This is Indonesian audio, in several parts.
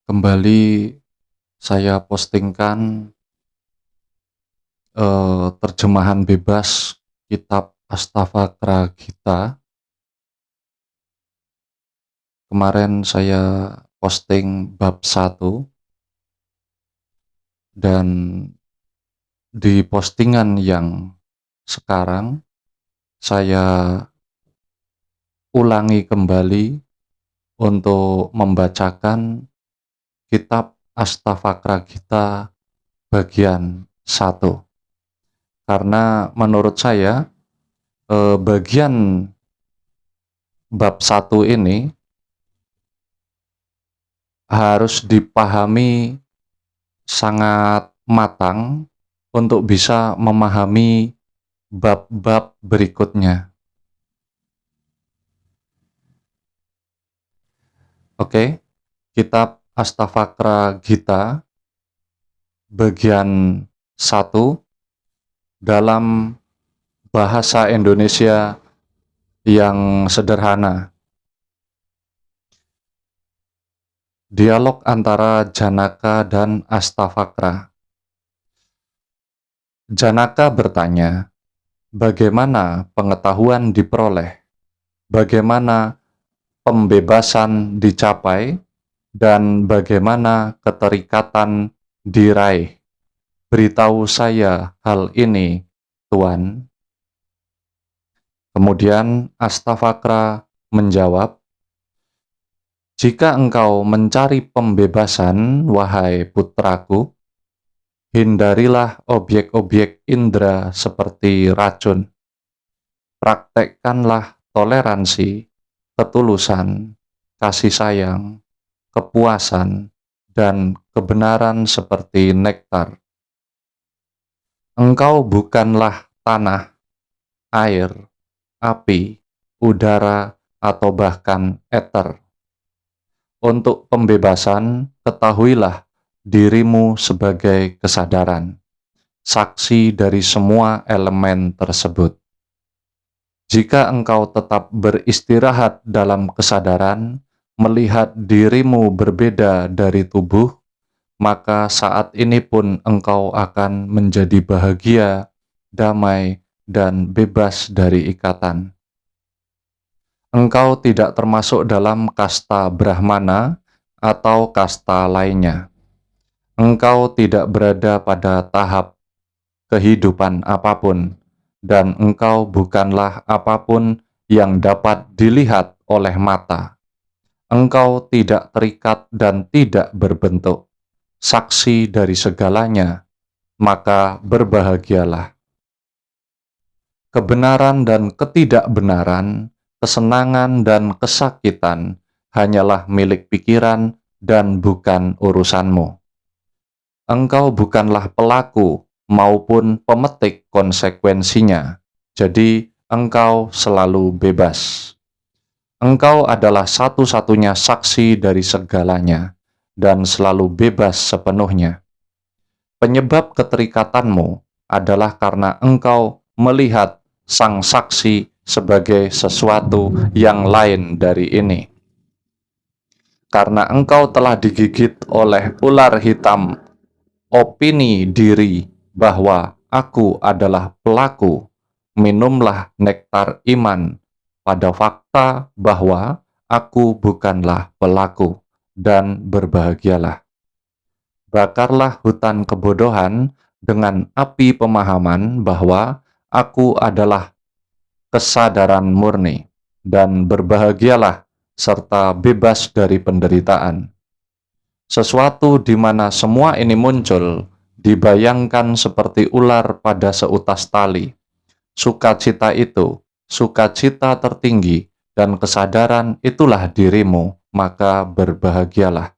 Kembali saya postingkan terjemahan bebas kitab Astavakra Gita. Kemarin saya posting bab 1 dan di postingan yang sekarang saya ulangi kembali untuk membacakan kitab Astavakra Gita bagian 1. Karena menurut saya bagian bab 1 ini harus dipahami sangat matang untuk bisa memahami bab-bab berikutnya. Oke, kitab Astavakra Gita bagian 1 dalam bahasa Indonesia yang sederhana. Dialog antara Janaka dan Astavakra. Janaka bertanya, bagaimana pengetahuan diperoleh? Bagaimana pembebasan dicapai? Dan bagaimana keterikatan diraih? Beritahu saya hal ini, Tuan. Kemudian Astavakra menjawab, jika engkau mencari pembebasan, wahai putraku, hindarilah objek-objek indera seperti racun. Praktekkanlah toleransi, ketulusan, kasih sayang, kepuasan, dan kebenaran seperti nektar. Engkau bukanlah tanah, air, api, udara, atau bahkan eter. Untuk pembebasan, ketahuilah dirimu sebagai kesadaran, saksi dari semua elemen tersebut. Jika engkau tetap beristirahat dalam kesadaran, melihat dirimu berbeda dari tubuh, maka saat ini pun engkau akan menjadi bahagia, damai, dan bebas dari ikatan. Engkau tidak termasuk dalam kasta Brahmana atau kasta lainnya. Engkau tidak berada pada tahap kehidupan apapun, dan engkau bukanlah apapun yang dapat dilihat oleh mata. Engkau tidak terikat dan tidak berbentuk, saksi dari segalanya, maka berbahagialah. Kebenaran dan ketidakbenaran, kesenangan dan kesakitan hanyalah milik pikiran dan bukan urusanmu. Engkau bukanlah pelaku maupun pemetik konsekuensinya, jadi engkau selalu bebas. Engkau adalah satu-satunya saksi dari segalanya dan selalu bebas sepenuhnya. Penyebab keterikatanmu adalah karena engkau melihat sang saksi sebagai sesuatu yang lain dari ini. Karena engkau telah digigit oleh ular hitam, opini diri bahwa aku adalah pelaku, minumlah nektar iman pada fakta bahwa aku bukanlah pelaku, dan berbahagialah. Bakarlah hutan kebodohan dengan api pemahaman bahwa aku adalah kesadaran murni, dan berbahagialah serta bebas dari penderitaan. Sesuatu di mana semua ini muncul dibayangkan seperti ular pada seutas tali. Sukacita itu, sukacita tertinggi, dan kesadaran itulah dirimu, maka berbahagialah.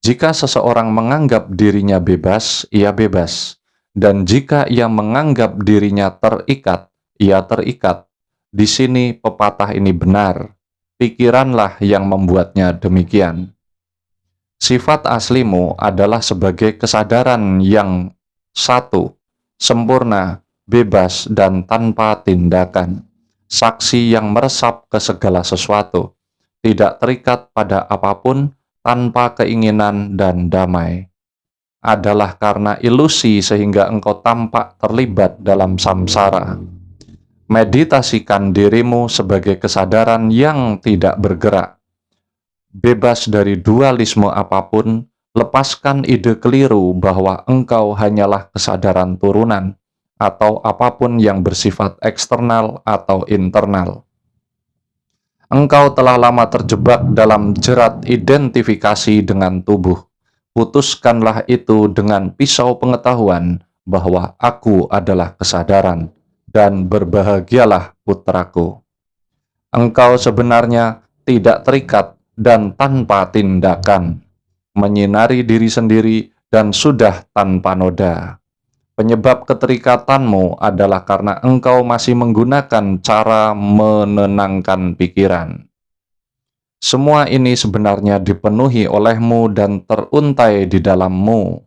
Jika seseorang menganggap dirinya bebas, ia bebas. Dan jika ia menganggap dirinya terikat, ia terikat. Di sini pepatah ini benar. Pikiranlah yang membuatnya demikian. Sifat aslimu adalah sebagai kesadaran yang satu, sempurna, bebas, dan tanpa tindakan. Saksi yang meresap ke segala sesuatu, tidak terikat pada apapun, tanpa keinginan dan damai. Adalah karena ilusi sehingga engkau tampak terlibat dalam samsara. Meditasikan dirimu sebagai kesadaran yang tidak bergerak. Bebas dari dualisme apapun, lepaskan ide keliru bahwa engkau hanyalah kesadaran turunan atau apapun yang bersifat eksternal atau internal. Engkau telah lama terjebak dalam jerat identifikasi dengan tubuh. Putuskanlah itu dengan pisau pengetahuan bahwa aku adalah kesadaran, dan berbahagialah putraku. Engkau sebenarnya tidak terikat dan tanpa tindakan, menyinari diri sendiri dan sudah tanpa noda. Penyebab keterikatanmu adalah karena engkau masih menggunakan cara menenangkan pikiran. Semua ini sebenarnya dipenuhi olehmu dan teruntai di dalammu,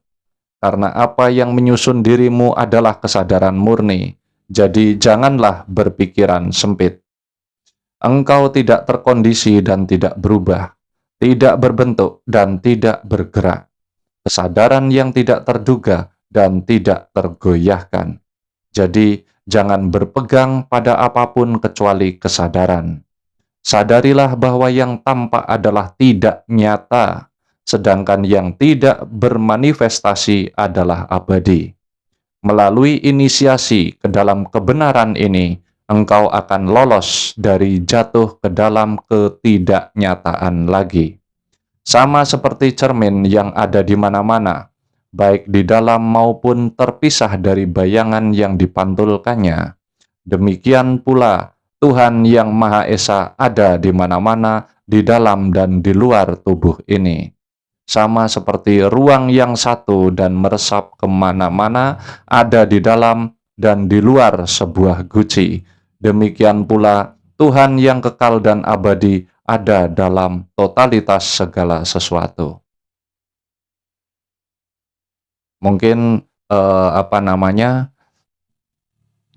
karena apa yang menyusun dirimu adalah kesadaran murni. Jadi janganlah berpikiran sempit. Engkau tidak terkondisi dan tidak berubah, tidak berbentuk dan tidak bergerak. Kesadaran yang tidak terduga dan tidak tergoyahkan. Jadi, jangan berpegang pada apapun kecuali kesadaran. Sadarilah bahwa yang tampak adalah tidak nyata, sedangkan yang tidak bermanifestasi adalah abadi. Melalui inisiasi ke dalam kebenaran ini, engkau akan lolos dari jatuh ke dalam ketidaknyataan lagi. Sama seperti cermin yang ada di mana-mana, baik di dalam maupun terpisah dari bayangan yang dipantulkannya. Demikian pula Tuhan yang Maha Esa ada di mana-mana, di dalam dan di luar tubuh ini. Sama seperti ruang yang satu dan meresap kemana-mana, ada di dalam dan di luar sebuah guci. Demikian pula Tuhan yang kekal dan abadi ada dalam totalitas segala sesuatu. Mungkin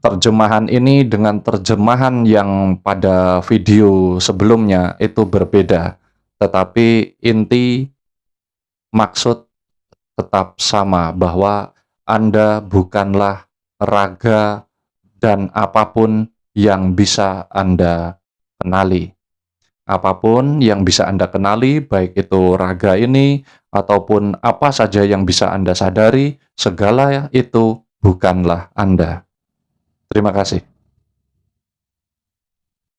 terjemahan ini dengan terjemahan yang pada video sebelumnya itu berbeda, tetapi inti maksud tetap sama, bahwa Anda bukanlah raga dan apapun yang bisa Anda kenali. Apapun yang bisa Anda kenali, baik itu raga ini ataupun apa saja yang bisa Anda sadari, segala itu bukanlah Anda. Terima kasih.